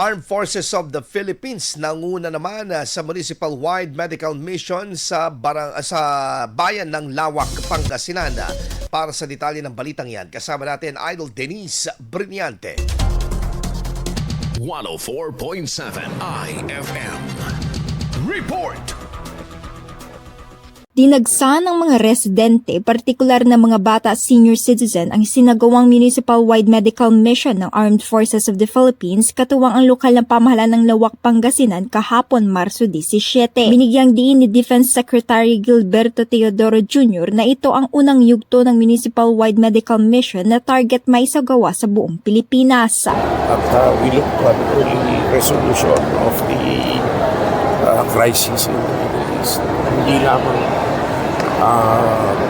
Armed Forces of the Philippines nanguna naman sa municipal-wide medical mission sa bayan ng Lawak, Pangasinan. Para sa detalye ng balitang yan, kasama natin Idol Denise Brillante. 104.7 IFM Report. Dinagsa ng mga residente, partikular na mga bata at senior citizen ang sinagawang municipal-wide medical mission ng Armed Forces of the Philippines katuwang ang lokal na pamahalaan ng Lawak, Pangasinan kahapon Marso 17. Binigyang diin ni Defense Secretary Gilberto Teodoro Jr. na ito ang unang yugto ng municipal-wide medical mission na target maisagawa sa buong Pilipinas. We look at the resolution of the crisis in the Middle East. Hindi lamang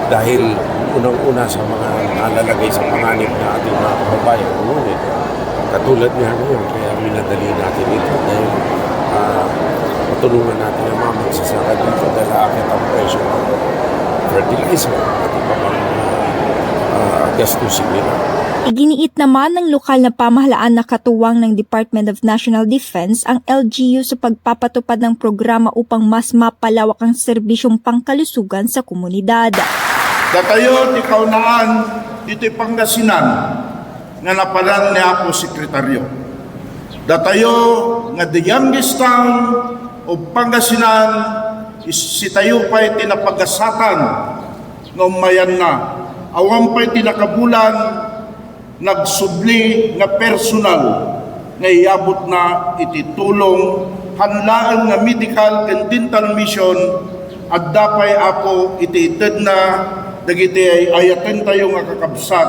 dahil unang-una sa mga nalalagay sa panganib na ating mga kababayan. Ngunit, katulad nga ngayon, kaya minadali natin ito dahil matulungan natin ang mga magsasaka dito dahil aakit ang presyo ng fertilizer at iba pang gastusin nila. Iginiit naman ng lokal na pamahalaan na katuwang ng Department of National Defense ang LGU sa pagpapatupad ng programa upang mas mapalawak ang serbisyong pangkalusugan sa komunidad. Datayo ti kaunaan iti Pangasinan nga napalan ni ako sekretaryo. Datayo nga the youngest town of Pangasinan si tayo pa'y tinapagasatan nga umayan na. Awang pa'y tinakabulan nagsubli na personal nga iabot na ititulong hanlaan nga medical and dental mission at dapay ako itiited na dagiti ay ayaten tayo nga kakabsat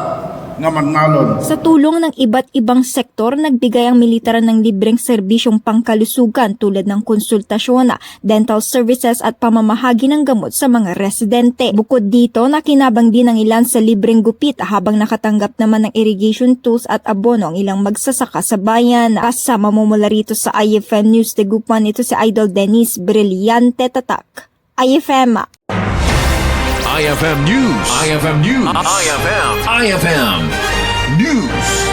nga mannalon. Sa tulong ng iba't ibang sektor, nagbigay ang militaran ng libreng serbisyong pangkalusugan tulad ng konsultasyon, dental services at pamamahagi ng gamot sa mga residente. Bukod dito, nakinabang din ang ilan sa libreng gupit habang nakatanggap naman ng irrigation tools at abono ang ilang magsasaka sa bayan. Kasama mula rito sa IFM News Tegupan, ito si Idol Denise Brillante, Tatak. IFM. IFM News. IFM News. IFM News.